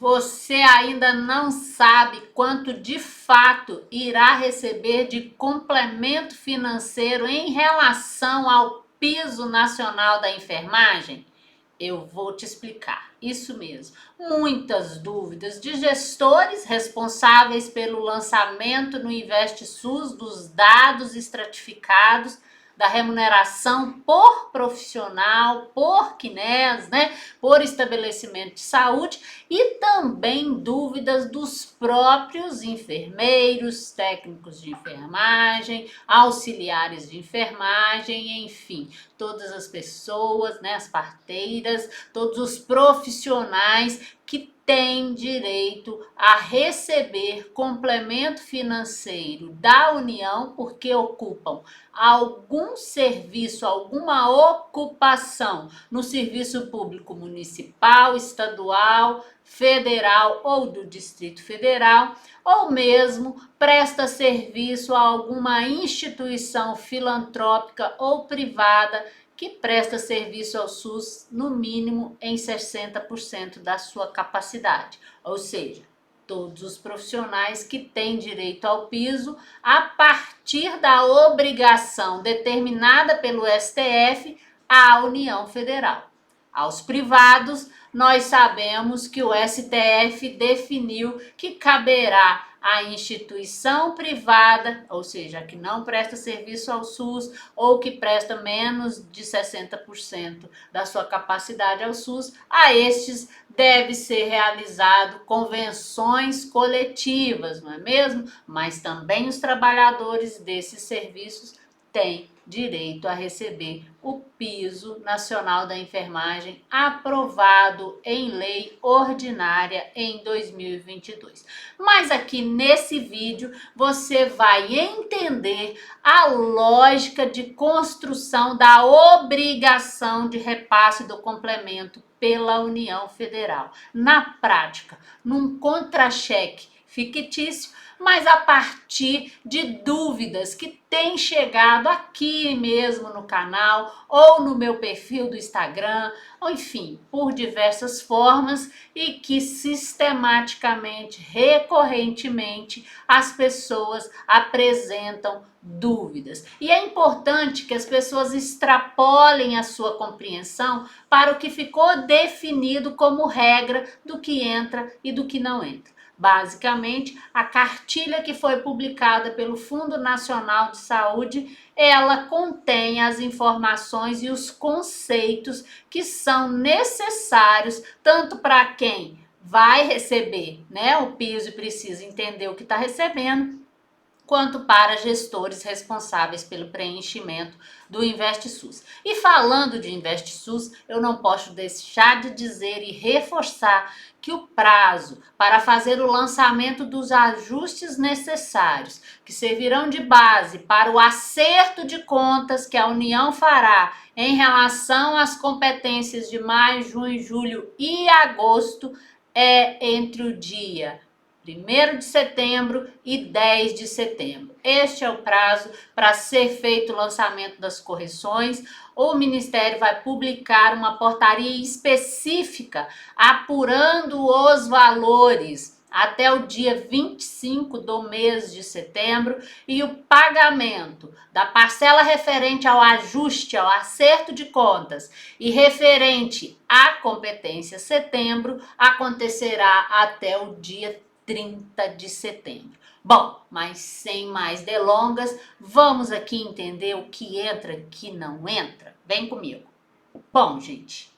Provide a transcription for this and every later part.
Você ainda não sabe quanto de fato irá receber de complemento financeiro em relação ao piso nacional da enfermagem? Eu vou te explicar. Isso mesmo. Muitas dúvidas de gestores responsáveis pelo lançamento no InvestSUS dos dados estratificados da remuneração por profissional, por CNES, né, por estabelecimento de saúde, e também dúvidas dos próprios enfermeiros, técnicos de enfermagem, auxiliares de enfermagem, enfim, todas as pessoas, né, as parteiras, todos os profissionais que têm direito a receber complemento financeiro da União porque ocupam algum serviço, alguma ocupação no serviço público municipal, estadual, federal ou do Distrito Federal, ou mesmo presta serviço a alguma instituição filantrópica ou privada que presta serviço ao SUS no mínimo em 60% da sua capacidade, ou seja, todos os profissionais que têm direito ao piso a partir da obrigação determinada pelo STF à União Federal. Aos privados, nós sabemos que o STF definiu que caberá à instituição privada, ou seja, que não presta serviço ao SUS ou que presta menos de 60% da sua capacidade ao SUS, a estes deve ser realizado convenções coletivas, não é mesmo? Mas também os trabalhadores desses serviços têm direito a receber o piso nacional da enfermagem aprovado em lei ordinária em 2022. Mas aqui nesse vídeo você vai entender a lógica de construção da obrigação de repasse do complemento pela União Federal. Na prática, num contra-cheque fictício, mas a partir de dúvidas que têm chegado aqui mesmo no canal ou no meu perfil do Instagram, ou enfim, por diversas formas, e que sistematicamente, recorrentemente, as pessoas apresentam dúvidas. E é importante que as pessoas extrapolem a sua compreensão para o que ficou definido como regra do que entra e do que não entra. Basicamente, a cartilha que foi publicada pelo Fundo Nacional de Saúde, ela contém as informações e os conceitos que são necessários tanto para quem vai receber, né, o piso e precisa entender o que está recebendo, quanto para gestores responsáveis pelo preenchimento do InvestSUS. E falando de InvestSUS, eu não posso deixar de dizer e reforçar que o prazo para fazer o lançamento dos ajustes necessários, que servirão de base para o acerto de contas que a União fará em relação às competências de maio, junho, julho e agosto, é entre o dia 1º de setembro e 10 de setembro. Este é o prazo para ser feito o lançamento das correções. O Ministério vai publicar uma portaria específica apurando os valores até o dia 25 do mês de setembro, e o pagamento da parcela referente ao ajuste, ao acerto de contas e referente à competência setembro acontecerá até o dia 30 de setembro. Bom, mas sem mais delongas, vamos aqui entender o que entra e o que não entra. Vem comigo. Bom, gente,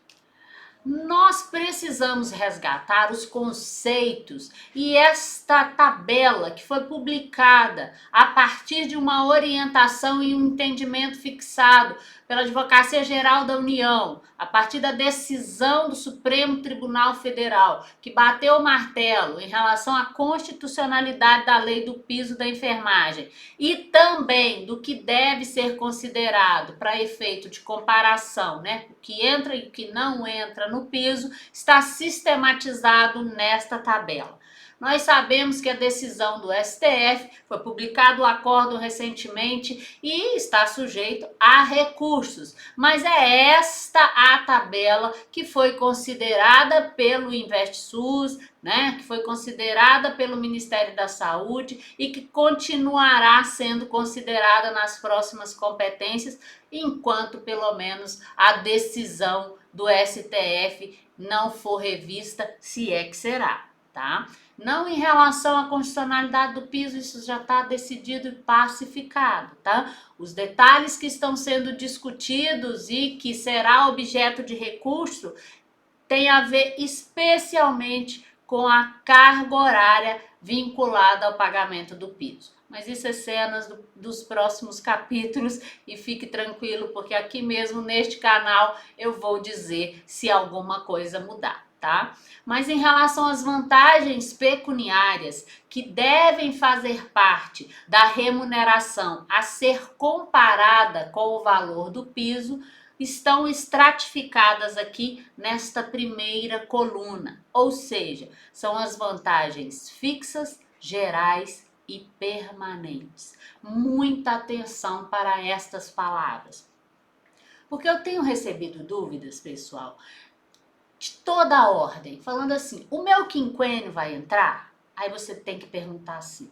nós precisamos resgatar os conceitos e esta tabela que foi publicada a partir de uma orientação e um entendimento fixado pela Advocacia Geral da União, a partir da decisão do Supremo Tribunal Federal, que bateu o martelo em relação à constitucionalidade da lei do piso da enfermagem e também do que deve ser considerado para efeito de comparação, né? O que entra e o que não entra no piso está sistematizado nesta tabela. Nós sabemos que a decisão do STF foi publicado o acordo recentemente e está sujeito a recursos, mas é esta a tabela que foi considerada pelo InvestSUS, né, que foi considerada pelo Ministério da Saúde e que continuará sendo considerada nas próximas competências, enquanto pelo menos a decisão do STF não for revista, se é que será, tá? Não em relação à constitucionalidade do piso, isso já está decidido e pacificado, tá? Os detalhes que estão sendo discutidos e que será objeto de recurso tem a ver especialmente com a carga horária vinculada ao pagamento do piso. Mas isso é cenas dos próximos capítulos e fique tranquilo, porque aqui mesmo neste canal eu vou dizer se alguma coisa mudar, tá? Mas em relação às vantagens pecuniárias que devem fazer parte da remuneração a ser comparada com o valor do piso, estão estratificadas aqui nesta primeira coluna, ou seja, são as vantagens fixas, gerais e permanentes. Muita atenção para estas palavras, porque eu tenho recebido dúvidas, pessoal, de toda a ordem, falando assim, o meu quinquênio vai entrar? Aí você tem que perguntar assim,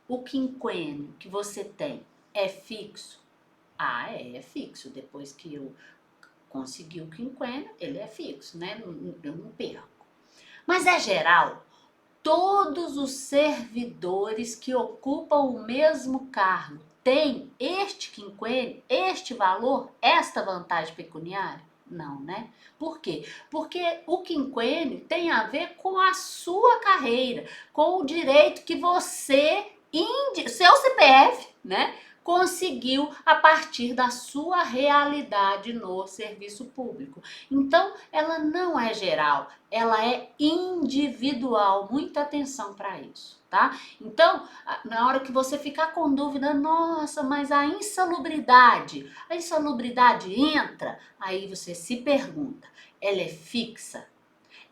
o quinquênio que você tem é fixo? Ah, é fixo, depois que eu conseguir o quinquênio, ele é fixo, né? Eu não perco. Mas é geral. Todos os servidores que ocupam o mesmo cargo têm este quinquênio, este valor, esta vantagem pecuniária? Não, né? Por quê? Porque o quinquênio tem a ver com a sua carreira, com o direito que você, seu CPF, né? Conseguiu a partir da sua realidade no serviço público. Então, ela não é geral, ela é individual. Muita atenção para isso, tá? Então, na hora que você ficar com dúvida, nossa, mas a insalubridade entra? Aí você se pergunta, ela é fixa?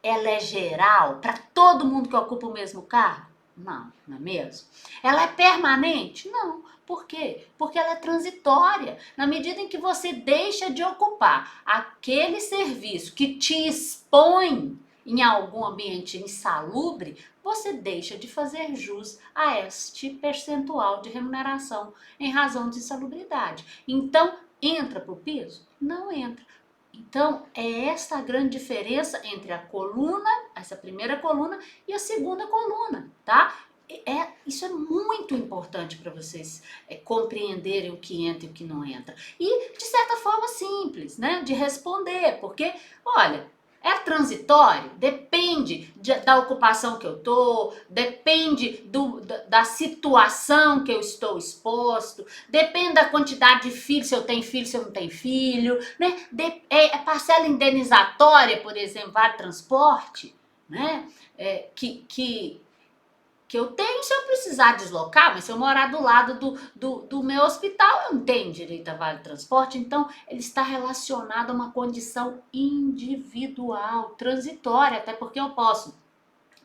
Ela é geral para todo mundo que ocupa o mesmo cargo? Não, não é mesmo? Ela é permanente? Não. Por quê? Porque ela é transitória. Na medida em que você deixa de ocupar aquele serviço que te expõe em algum ambiente insalubre, você deixa de fazer jus a este percentual de remuneração em razão de insalubridade. Então, entra para o piso? Não entra. Então, é essa a grande diferença entre a coluna, essa primeira coluna, e a segunda coluna, tá? Isso é muito importante para vocês compreenderem o que entra e o que não entra. E, de certa forma, simples, né? De responder, porque, olha, é transitório? Depende da ocupação que eu tô, depende da situação que eu estou exposto, depende da quantidade de filhos, se eu tenho filho, se eu não tenho filho, né? Parcela indenizatória, por exemplo, vale transporte, né? Que eu tenho se eu precisar deslocar, mas se eu morar do lado do meu hospital, eu não tenho direito a vale transporte. Então, ele está relacionado a uma condição individual, transitória, até porque eu posso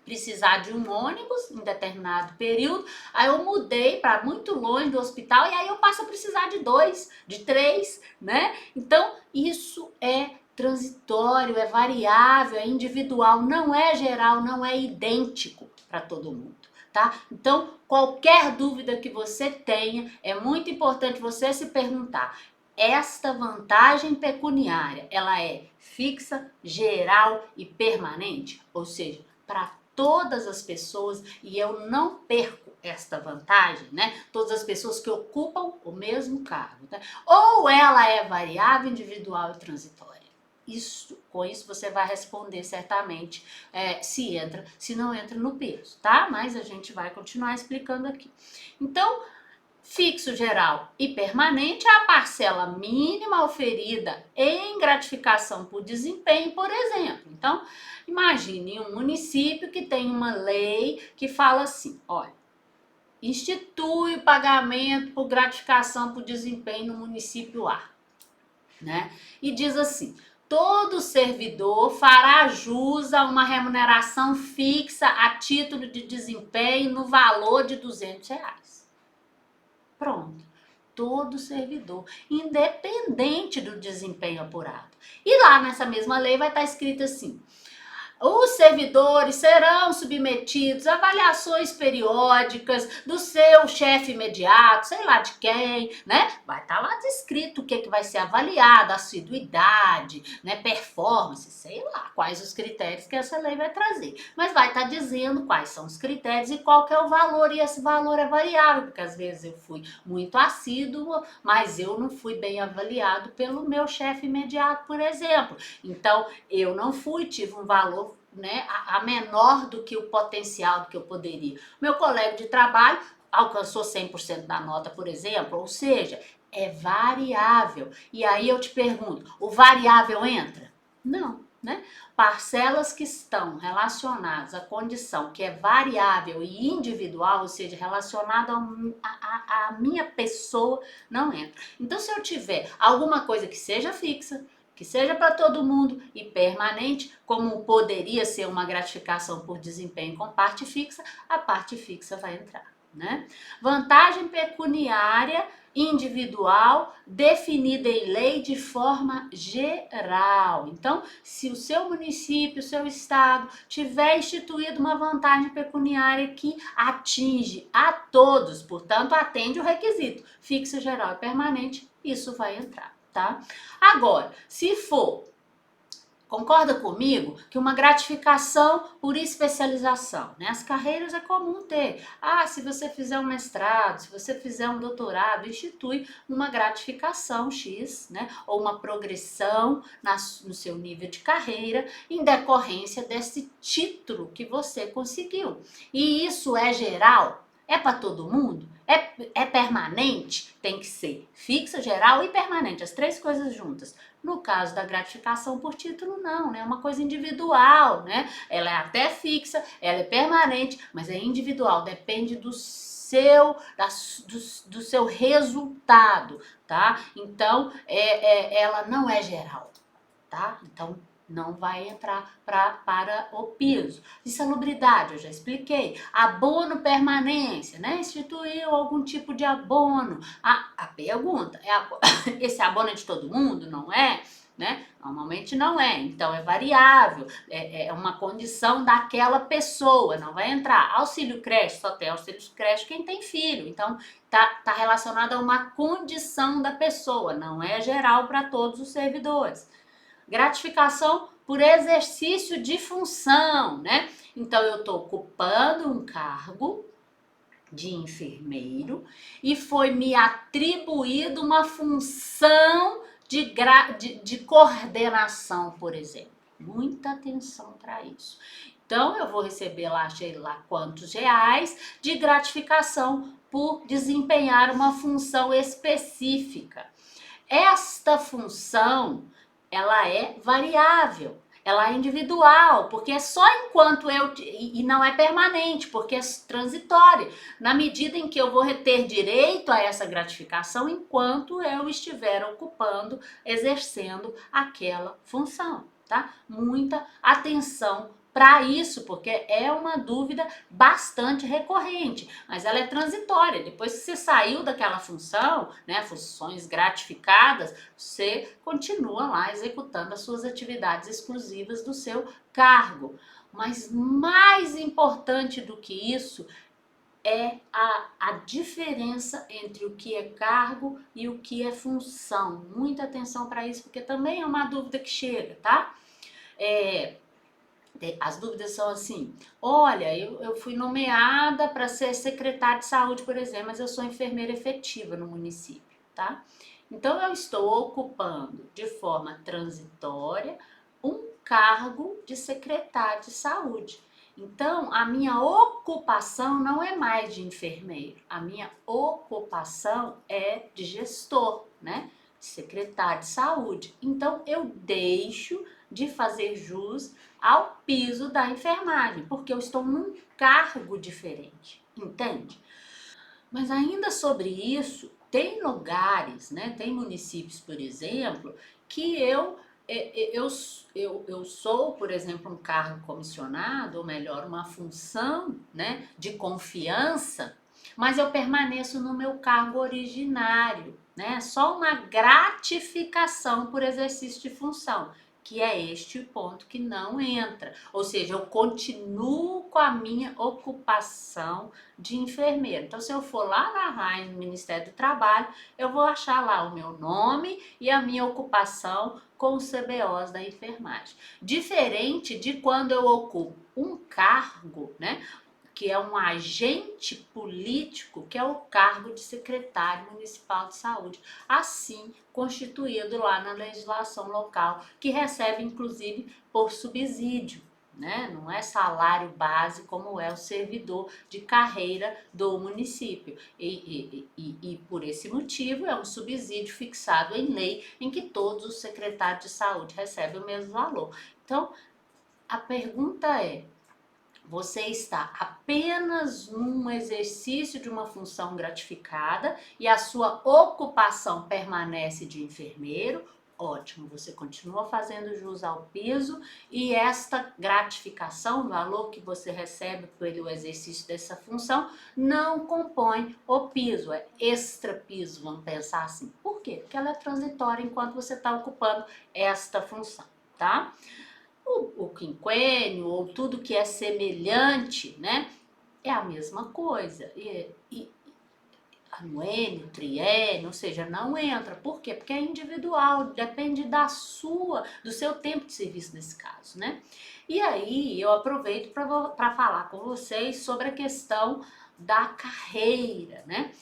precisar de um ônibus em determinado período, aí eu mudei para muito longe do hospital e aí eu passo a precisar de 2, de 3, né? Então, isso é transitório, é variável, é individual, não é geral, não é idêntico para todo mundo. Tá? Então, qualquer dúvida que você tenha, é muito importante você se perguntar: esta vantagem pecuniária, ela é fixa, geral e permanente? Ou seja, para todas as pessoas, e eu não perco esta vantagem, né? Todas as pessoas que ocupam o mesmo cargo, tá? Ou ela é variável, individual e transitória. Com isso você vai responder certamente se entra, se não entra no peso, tá? Mas a gente vai continuar explicando aqui. Então, fixo, geral e permanente é a parcela mínima oferida em gratificação por desempenho, por exemplo. Então, imagine um município que tem uma lei que fala assim, olha, institui o pagamento por gratificação por desempenho no município A, né? E diz assim, todo servidor fará jus a uma remuneração fixa a título de desempenho no valor de R$ 200. Pronto. Todo servidor, independente do desempenho apurado. E lá nessa mesma lei vai estar escrito assim: os servidores serão submetidos a avaliações periódicas do seu chefe imediato, sei lá de quem, né? Vai estar lá descrito o que vai ser avaliado, assiduidade, né? Performance, sei lá quais os critérios que essa lei vai trazer. Mas vai estar dizendo quais são os critérios e qual que é o valor, e esse valor é variável, porque às vezes eu fui muito assíduo, mas eu não fui bem avaliado pelo meu chefe imediato, por exemplo. Então, eu não fui, tive um valor, né, a menor do que o potencial do que eu poderia. Meu colega de trabalho alcançou 100% da nota, por exemplo, ou seja, é variável. E aí eu te pergunto, o variável entra? Não, né? Parcelas que estão relacionadas à condição que é variável e individual, ou seja, relacionada à minha pessoa, não entra. Então, se eu tiver alguma coisa que seja fixa, que seja para todo mundo e permanente, como poderia ser uma gratificação por desempenho com parte fixa, a parte fixa vai entrar, né? Vantagem pecuniária individual definida em lei de forma geral. Então, se o seu município, o seu estado tiver instituído uma vantagem pecuniária que atinge a todos, portanto, atende o requisito fixa, geral e permanente, isso vai entrar. Tá? Agora, se for, concorda comigo que uma gratificação por especialização, né? As carreiras é comum ter. Se você fizer um mestrado, se você fizer um doutorado, institui uma gratificação X, né? Ou uma progressão no seu nível de carreira em decorrência desse título que você conseguiu. E isso é geral? É para todo mundo? É permanente? Tem que ser fixa, geral e permanente, as três coisas juntas. No caso da gratificação por título, não, né? É uma coisa individual, né? Ela é até fixa, ela é permanente, mas é individual, depende do seu resultado, tá? Então, ela não é geral, tá? Então, não vai entrar para o piso. Insalubridade, eu já expliquei. Abono permanência, né? Instituiu algum tipo de abono. A pergunta é: esse abono é de todo mundo? Não é? Né? Normalmente não é, então é variável, é uma condição daquela pessoa, não vai entrar. Auxílio creche, só tem auxílio creche quem tem filho, então tá relacionado a uma condição da pessoa, não é geral para todos os servidores. Gratificação por exercício de função, né? Então, eu estou ocupando um cargo de enfermeiro e foi me atribuído uma função de coordenação, por exemplo. Muita atenção para isso. Então, eu vou receber lá, sei lá quantos reais de gratificação por desempenhar uma função específica. Esta função, ela é variável, ela é individual, porque é só enquanto e não é permanente, porque é transitória, na medida em que eu vou ter direito a essa gratificação enquanto eu estiver ocupando, exercendo aquela função, tá? Muita atenção para isso, porque é uma dúvida bastante recorrente, mas ela é transitória. Depois que você saiu daquela função, né, funções gratificadas, você continua lá executando as suas atividades exclusivas do seu cargo. Mas mais importante do que isso é a diferença entre o que é cargo e o que é função. Muita atenção para isso, porque também é uma dúvida que chega, tá? As dúvidas são assim: olha, eu fui nomeada para ser secretária de saúde, por exemplo, mas eu sou enfermeira efetiva no município, tá? Então, eu estou ocupando de forma transitória um cargo de secretária de saúde. Então, a minha ocupação não é mais de enfermeiro, a minha ocupação é de gestor, né? Secretário de saúde. Então, eu deixo de fazer jus ao piso da enfermagem, porque eu estou num cargo diferente, entende? Mas ainda sobre isso, tem lugares, né? Tem municípios, por exemplo, que eu eu sou, por exemplo, um cargo comissionado, ou melhor, uma função, né, de confiança, mas eu permaneço no meu cargo originário, né? Só uma gratificação por exercício de função, que é este o ponto que não entra. Ou seja, eu continuo com a minha ocupação de enfermeiro. Então, se eu for lá na RAI, no Ministério do Trabalho, eu vou achar lá o meu nome e a minha ocupação com os CBOs da enfermagem. Diferente de quando eu ocupo um cargo, né, que é um agente político, que é o cargo de secretário municipal de saúde, assim constituído lá na legislação local, que recebe inclusive por subsídio. Né? Não é salário base como é o servidor de carreira do município. E por esse motivo é um subsídio fixado em lei em que todos os secretários de saúde recebem o mesmo valor. Então, a pergunta é: você está apenas num exercício de uma função gratificada e a sua ocupação permanece de enfermeiro? Ótimo, você continua fazendo jus ao piso e esta gratificação, o valor que você recebe pelo exercício dessa função, não compõe o piso, é extra piso, vamos pensar assim. Por quê? Porque ela é transitória enquanto você está ocupando esta função, tá? O quinquênio ou tudo que é semelhante, né? É a mesma coisa. E anuênio, triênio, ou seja, não entra. Por quê? Porque é individual, depende do seu tempo de serviço nesse caso, né? E aí eu aproveito para falar com vocês sobre a questão da carreira, né?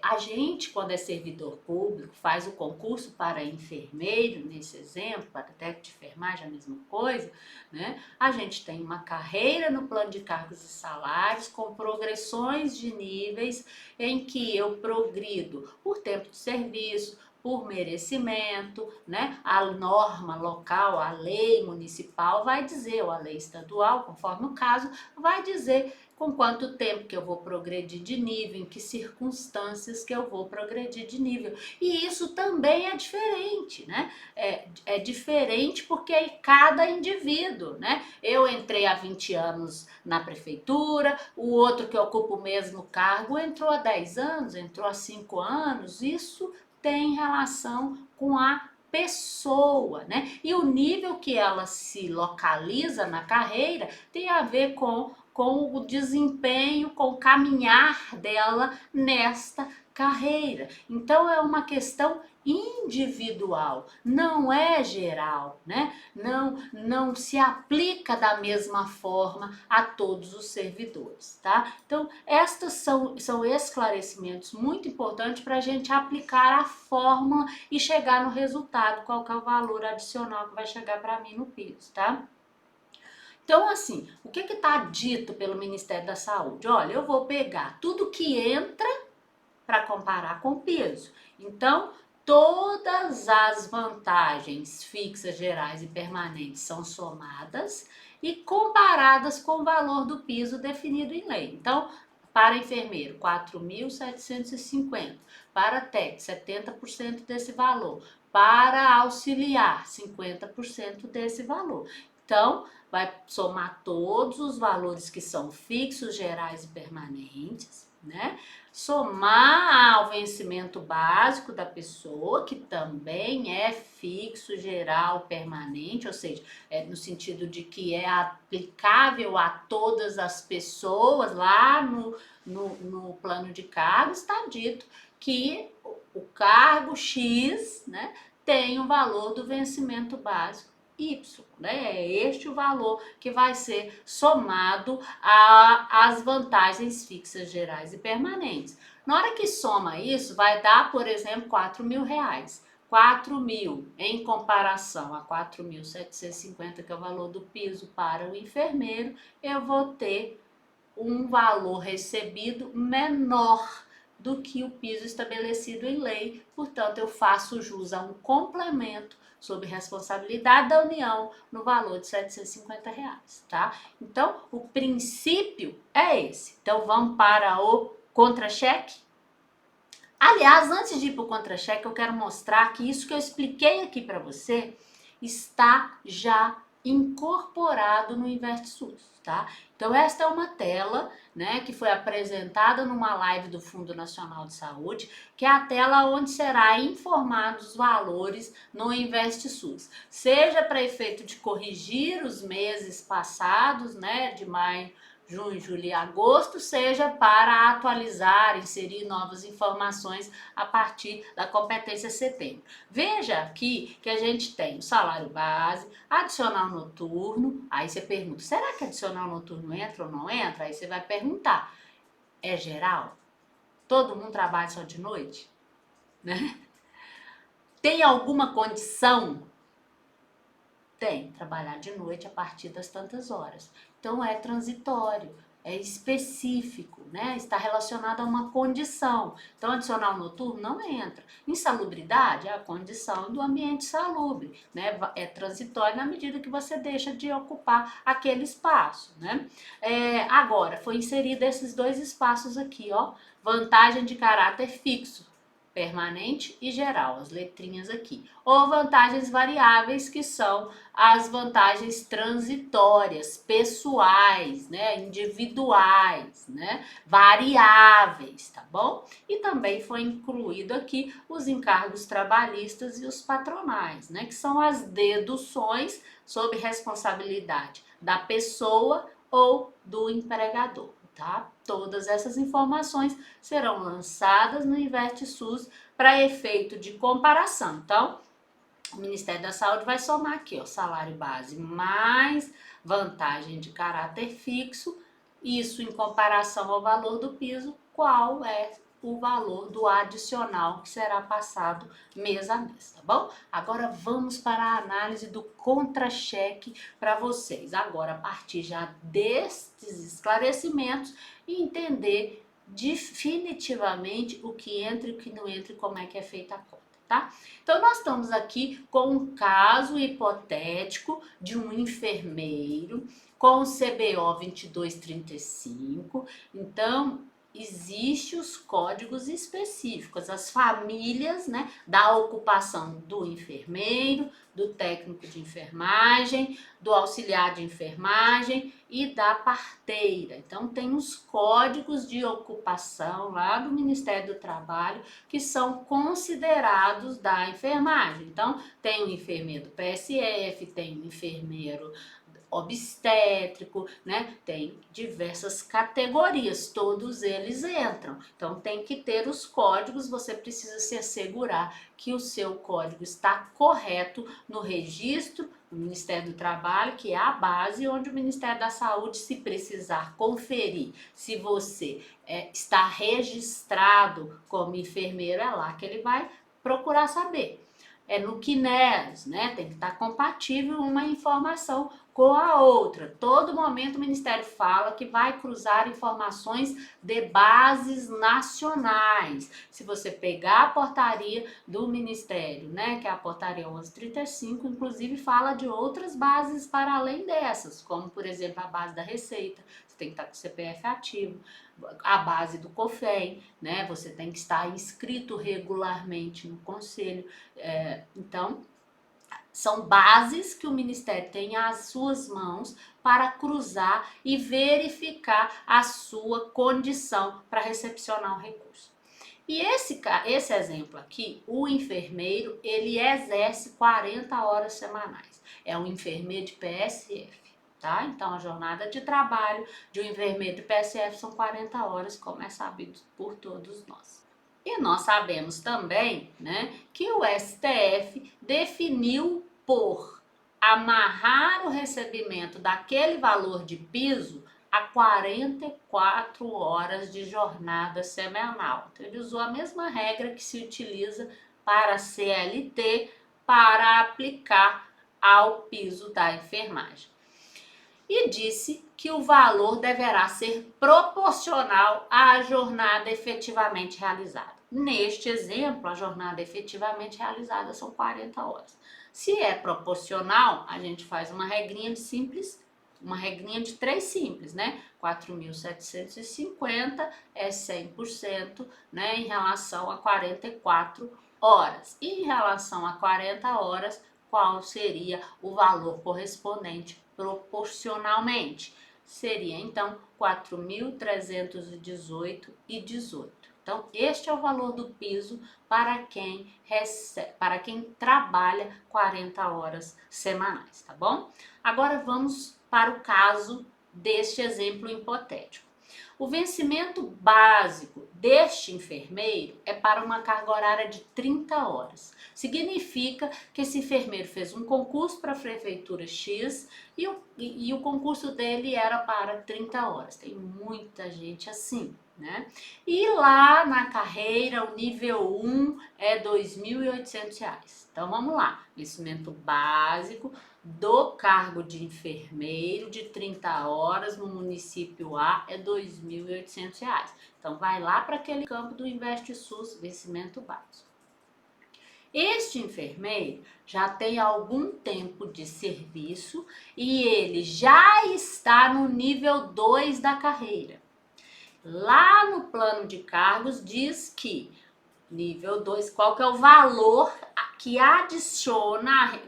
A gente, quando é servidor público, faz o concurso para enfermeiro, nesse exemplo, para técnico de enfermagem, a mesma coisa, né? A gente tem uma carreira no plano de cargos e salários com progressões de níveis em que eu progrido por tempo de serviço, por merecimento, né? A norma local, a lei municipal vai dizer, ou a lei estadual, conforme o caso, vai dizer com quanto tempo que eu vou progredir de nível, em que circunstâncias que eu vou progredir de nível. E isso também é diferente, né? É diferente porque é cada indivíduo, né? Eu entrei há 20 anos na prefeitura, o outro que ocupa o mesmo cargo entrou há 10 anos, entrou há 5 anos, isso tem relação com a pessoa, né? E o nível que ela se localiza na carreira tem a ver com o desempenho, com o caminhar dela nesta carreira. Então é uma questão individual, não é geral, né? Não se aplica da mesma forma a todos os servidores, tá? Então, estes são esclarecimentos muito importantes para a gente aplicar a fórmula e chegar no resultado, qual que é o valor adicional que vai chegar para mim no piso, tá? Então, assim, o que está dito pelo Ministério da Saúde? Olha, eu vou pegar tudo que entra para comparar com o piso. Então, todas as vantagens fixas, gerais e permanentes são somadas e comparadas com o valor do piso definido em lei. Então, para enfermeiro, 4.750. Para técnico, 70% desse valor. Para auxiliar, 50% desse valor. Então, vai somar todos os valores que são fixos, gerais e permanentes, né? Somar ao vencimento básico da pessoa, que também é fixo, geral, permanente, ou seja, no sentido de que é aplicável a todas as pessoas lá no plano de cargos, está dito que o cargo X, né, tem o valor do vencimento básico Y, né? É este o valor que vai ser somado às vantagens fixas, gerais e permanentes. Na hora que soma isso, vai dar, por exemplo, R$ 4.000. 4.000 em comparação a 4.750, que é o valor do piso para o enfermeiro, eu vou ter um valor recebido menor do que o piso estabelecido em lei. Portanto, eu faço jus a um complemento sob responsabilidade da União no valor de R$ 750, tá? Então, o princípio é esse. Então, vamos para o contra-cheque? Aliás, antes de ir para o contra-cheque, eu quero mostrar que isso que eu expliquei aqui para você está já incorporado no InvestSUS, tá? Então esta é uma tela, né, que foi apresentada numa live do Fundo Nacional de Saúde, que é a tela onde será informados os valores no InvestSUS, seja para efeito de corrigir os meses passados, né, de maio, junho, julho e agosto, seja para atualizar, inserir novas informações a partir da competência setembro. Veja aqui que a gente tem o salário base, adicional noturno, aí você pergunta, será que adicional noturno entra ou não entra? Aí você vai perguntar, é geral? Todo mundo trabalha só de noite? Né? Tem alguma condição? Tem, trabalhar de noite a partir das tantas horas. Então é transitório, é específico, né? Está relacionado a uma condição. Então, adicional noturno não entra. Insalubridade é a condição do ambiente salubre, né? É transitório na medida que você deixa de ocupar aquele espaço, né? Agora, foi inserido esses dois espaços aqui, ó. Vantagem de caráter fixo, permanente e geral, as letrinhas aqui. Ou vantagens variáveis, que são as vantagens transitórias, pessoais, né, individuais, né, variáveis, tá bom? E também foi incluído aqui os encargos trabalhistas e os patronais, né, que são as deduções sob responsabilidade da pessoa ou do empregador. Tá? Todas essas informações serão lançadas no InvestSUS para efeito de comparação. Então, o Ministério da Saúde vai somar aqui, ó, salário base mais vantagem de caráter fixo, isso em comparação ao valor do piso, qual é o valor do adicional que será passado mês a mês, tá bom? Agora vamos para a análise do contra-cheque para vocês. Agora, a partir já destes esclarecimentos, entender definitivamente o que entra e o que não entra e como é que é feita a conta. Tá? Então, nós estamos aqui com um caso hipotético de um enfermeiro com o CBO 2235. Então, existem os códigos específicos, as famílias, né, da ocupação do enfermeiro, do técnico de enfermagem, do auxiliar de enfermagem e da parteira. Então, tem os códigos de ocupação lá do Ministério do Trabalho que são considerados da enfermagem. Então, tem o enfermeiro do PSF, tem o enfermeiro obstétrico, né? Tem diversas categorias, todos eles entram. Então tem que ter os códigos, você precisa se assegurar que o seu código está correto no registro do Ministério do Trabalho, que é a base onde o Ministério da Saúde, se precisar conferir se você está registrado como enfermeiro, é lá que ele vai procurar saber. É no CNES, né? Tem que estar compatível uma informação com a outra. Todo momento o Ministério fala que vai cruzar informações de bases nacionais. Se você pegar a portaria do Ministério, né, que é a portaria 1135, inclusive fala de outras bases para além dessas, como por exemplo a base da Receita, você tem que estar com o CPF ativo, a base do COFEM, né? Você tem que estar inscrito regularmente no conselho. Então, são bases que o Ministério tem às suas mãos para cruzar e verificar a sua condição para recepcionar o recurso. E esse exemplo aqui, o enfermeiro, ele exerce 40 horas semanais. É um enfermeiro de PSF. Tá? Então, a jornada de trabalho de um enfermeiro de PSF são 40 horas, como é sabido por todos nós. E nós sabemos também, né, que o STF definiu por amarrar o recebimento daquele valor de piso a 44 horas de jornada semanal. Então, ele usou a mesma regra que se utiliza para a CLT para aplicar ao piso da enfermagem. E disse que o valor deverá ser proporcional à jornada efetivamente realizada. Neste exemplo, a jornada efetivamente realizada são 40 horas. Se é proporcional, a gente faz uma regrinha de simples, uma regrinha de 3 simples, né? 4.750 é 100%, né, em relação a 44 horas. E em relação a 40 horas, qual seria o valor correspondente proporcionalmente. Seria, então, 4.318,18. Então, este é o valor do piso para quem trabalha 40 horas semanais, tá bom? Agora vamos para o caso deste exemplo hipotético. O vencimento básico deste enfermeiro é para uma carga horária de 30 horas. Significa que esse enfermeiro fez um concurso para a prefeitura X e o concurso dele era para 30 horas. Tem muita gente assim, né? E lá na carreira, o nível 1 é R$ 2.800. Então vamos lá, vencimento básico do cargo de enfermeiro de 30 horas no município A é R$ 2.800. Então vai lá para aquele campo do InvestSUS, vencimento básico. Este enfermeiro já tem algum tempo de serviço e ele já está no nível 2 da carreira. Lá no plano de cargos diz que nível 2, qual que é o valor que adiciona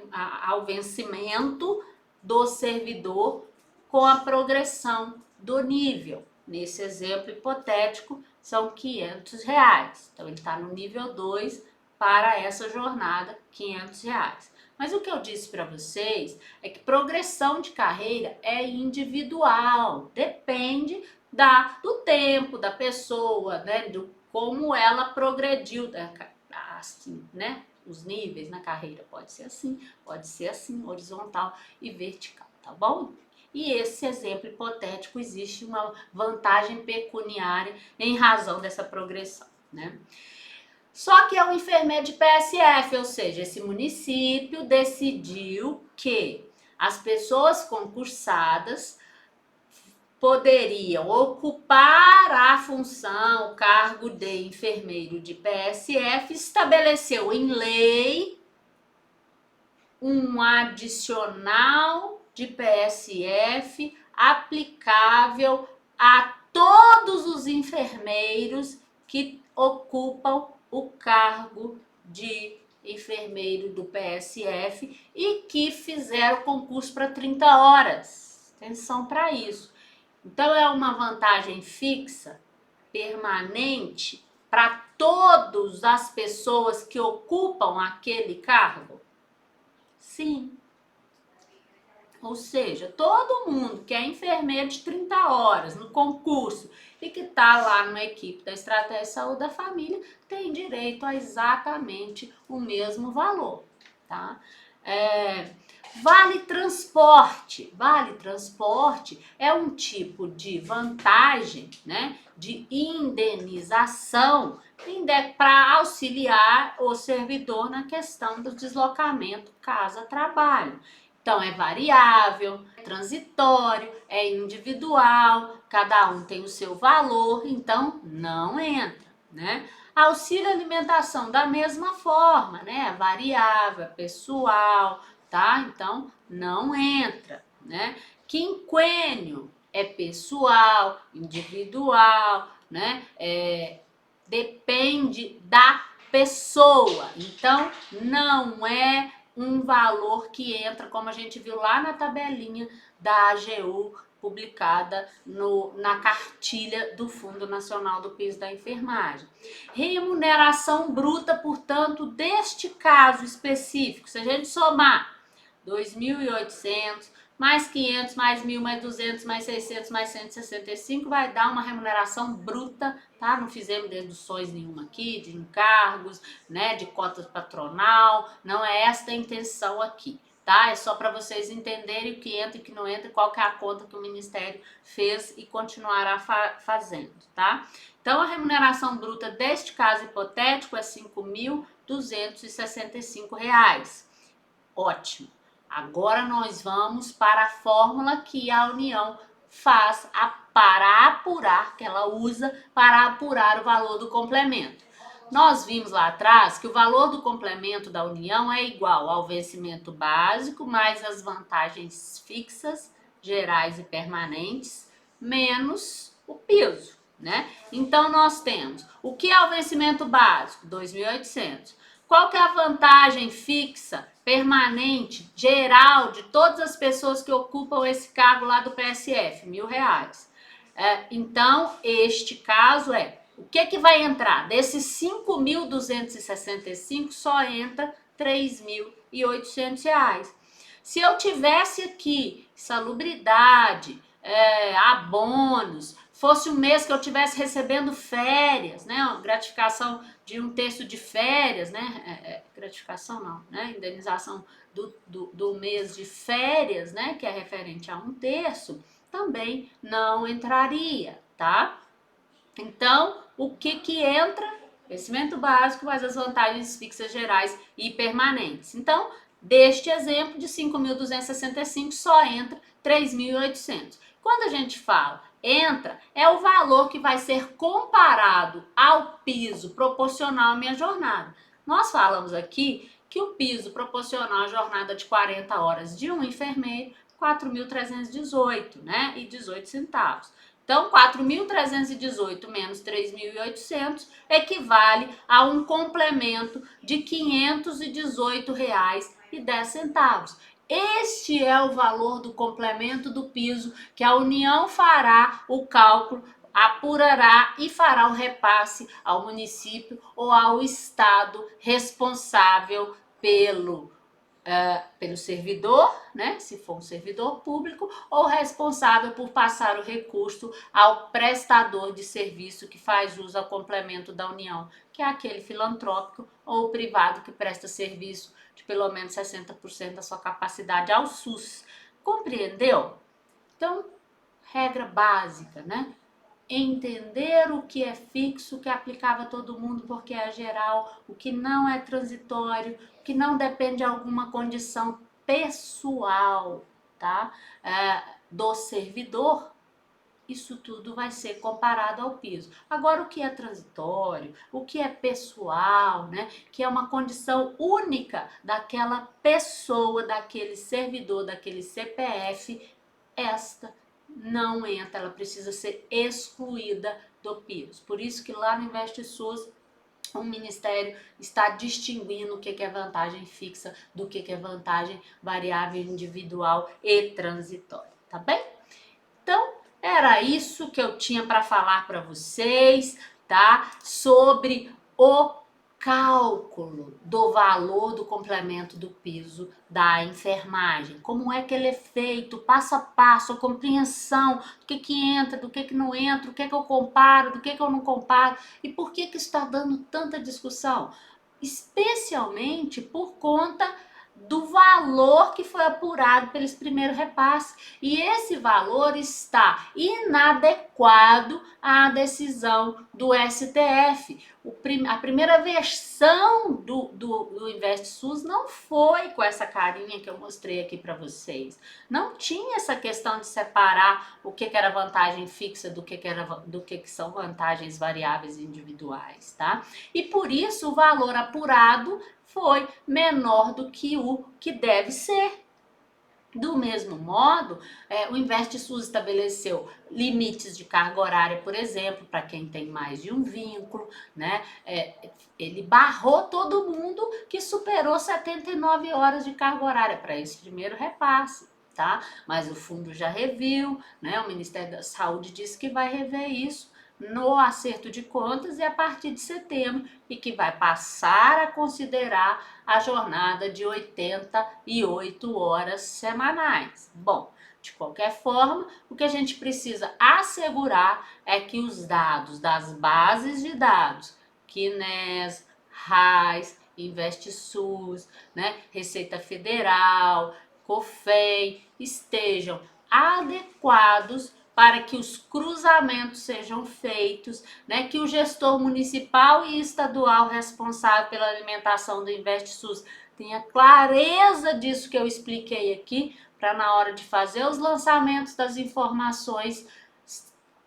ao vencimento do servidor com a progressão do nível. Nesse exemplo hipotético, são R$500. Então, ele está no nível 2 para essa jornada, R$500. Mas o que eu disse para vocês é que progressão de carreira é individual, depende do tempo da pessoa, né, do como ela progrediu, assim, né? Os níveis na carreira pode ser assim, horizontal e vertical, tá bom? E esse exemplo hipotético existe uma vantagem pecuniária em razão dessa progressão, né? Só que é um enfermeiro de PSF, ou seja, esse município decidiu que as pessoas concursadas poderiam ocupar a função, o cargo de enfermeiro de PSF, estabeleceu em lei um adicional de PSF aplicável a todos os enfermeiros que ocupam o cargo de enfermeiro do PSF e que fizeram concurso para 30 horas. Atenção para isso. Então, é uma vantagem fixa, permanente, para todas as pessoas que ocupam aquele cargo? Sim. Ou seja, todo mundo que é enfermeiro de 30 horas no concurso e que está lá numa equipe da Estratégia de Saúde da Família tem direito a exatamente o mesmo valor, tá? Vale transporte. Vale transporte é um tipo de vantagem, né, de indenização para auxiliar o servidor na questão do deslocamento casa-trabalho. Então, é variável, é transitório, é individual, cada um tem o seu valor, então não entra, né? Auxílio alimentação da mesma forma, né? É variável, é pessoal, tá? Então, não entra, né? Quinquênio é pessoal, individual, né? Depende da pessoa. Então, não é um valor que entra, como a gente viu lá na tabelinha da AGU, publicada na cartilha do Fundo Nacional do Piso da Enfermagem. Remuneração bruta, portanto, deste caso específico, se a gente somar 2.800, mais 500, mais 1.000, mais 200, mais 600, mais 165, vai dar uma remuneração bruta, tá? Não fizemos deduções nenhuma aqui, de encargos, né, de cotas patronal, não é esta a intenção aqui, tá? É só para vocês entenderem o que entra e o que não entra, qual que é a conta que o Ministério fez e continuará fazendo, tá? Então, a remuneração bruta deste caso hipotético é R$ 5.265. Ótimo. Agora nós vamos para a fórmula que a União faz para apurar, que ela usa para apurar o valor do complemento. Nós vimos lá atrás que o valor do complemento da União é igual ao vencimento básico mais as vantagens fixas, gerais e permanentes, menos o piso, né? Então, nós temos o que é o vencimento básico? 2.800. Qual que é a vantagem fixa, permanente, geral, de todas as pessoas que ocupam esse cargo lá do PSF? R$ 1.000. Então, este caso o que vai entrar? Desses 5.265, só entra R$ 3.800. Se eu tivesse aqui salubridade, abonos, fosse um mês que eu tivesse recebendo férias, né, gratificação de 1/3 de férias, né, gratificação não, né, indenização do mês de férias, né, que é referente a 1/3, também não entraria, tá? Então, o que entra? Vencimento básico, mas as vantagens fixas gerais e permanentes. Então, deste exemplo de 5.265, só entra 3.800. Quando a gente fala entra, é o valor que vai ser comparado ao piso proporcional à minha jornada. Nós falamos aqui que o piso proporcional à jornada de 40 horas de um enfermeiro, 4.318, né? E 18 centavos. Então, 4.318 menos 3.800 equivale a um complemento de R$ 518,10. Este é o valor do complemento do piso que a União fará o cálculo, apurará e fará o repasse ao município ou ao estado responsável pelo servidor, né, se for um servidor público, ou responsável por passar o recurso ao prestador de serviço que faz uso ao complemento da União, que é aquele filantrópico ou privado que presta serviço de pelo menos 60% da sua capacidade ao SUS. Compreendeu? Então, regra básica, né? Entender o que é fixo, o que aplicava a todo mundo porque é geral, o que não é transitório, o que não depende de alguma condição pessoal, tá? Do servidor, isso tudo vai ser comparado ao piso. Agora, o que é transitório, o que é pessoal, né? Que é uma condição única daquela pessoa, daquele servidor, daquele CPF, esta não entra, ela precisa ser excluída do piso. Por isso que lá no InvestSUS o Ministério está distinguindo o que é vantagem fixa do que é vantagem variável individual e transitória, tá bem? Então, era isso que eu tinha para falar para vocês, tá? Sobre o cálculo do valor do complemento do piso da enfermagem. Como é que ele é feito, passo a passo, a compreensão do que entra, do que não entra, o que eu comparo, do que eu não comparo e por que está dando tanta discussão? Especialmente por conta do valor que foi apurado pelos primeiros repasses. E esse valor está inadequado à decisão do STF. A primeira versão do InvestSUS não foi com essa carinha que eu mostrei aqui para vocês. Não tinha essa questão de separar o que era vantagem fixa do que são vantagens variáveis individuais, tá? E por isso o valor apurado foi menor do que o que deve ser. Do mesmo modo, o InvestSUS estabeleceu limites de carga horária, por exemplo, para quem tem mais de um vínculo, né? Ele barrou todo mundo que superou 79 horas de carga horária para esse primeiro repasse, tá? Mas o fundo já reviu, né? O Ministério da Saúde disse que vai rever isso no acerto de contas e a partir de setembro, e que vai passar a considerar a jornada de 88 horas semanais. Bom, de qualquer forma, o que a gente precisa assegurar é que os dados das bases de dados, CNES, RAIS, InvestSUS, né, Receita Federal, COFEM, estejam adequados para que os cruzamentos sejam feitos, né? Que o gestor municipal e estadual responsável pela alimentação do InvestSUS tenha clareza disso que eu expliquei aqui, para na hora de fazer os lançamentos das informações,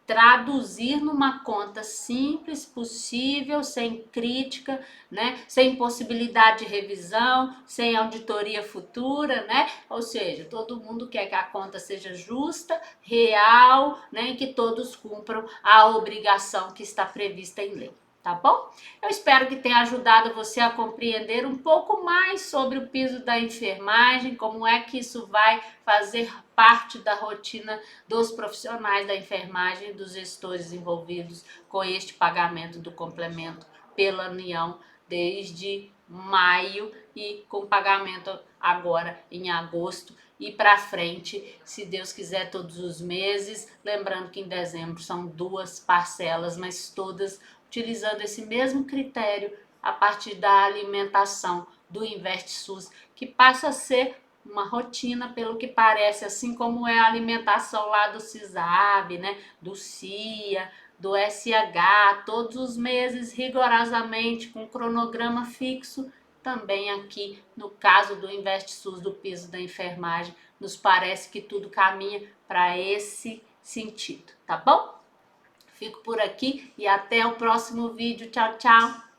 traduzir numa conta simples, possível, sem crítica, né? Sem possibilidade de revisão, sem auditoria futura, né? Ou seja, todo mundo quer que a conta seja justa, real, né? E que todos cumpram a obrigação que está prevista em lei. tá bom? Eu espero que tenha ajudado você a compreender um pouco mais sobre o piso da enfermagem, como é que isso vai fazer parte da rotina dos profissionais da enfermagem e dos gestores envolvidos com este pagamento do complemento pela União desde maio e com pagamento agora em agosto e para frente, se Deus quiser, todos os meses. Lembrando que em dezembro são 2 parcelas, mas todas utilizando esse mesmo critério a partir da alimentação do InvestSUS, que passa a ser uma rotina, pelo que parece, assim como é a alimentação lá do CISAB, né, do CIA, do SH, todos os meses, rigorosamente, com cronograma fixo. Também aqui, no caso do InvestSUS, do piso da enfermagem, nos parece que tudo caminha para esse sentido, tá bom? Fico por aqui e até o próximo vídeo. Tchau, tchau!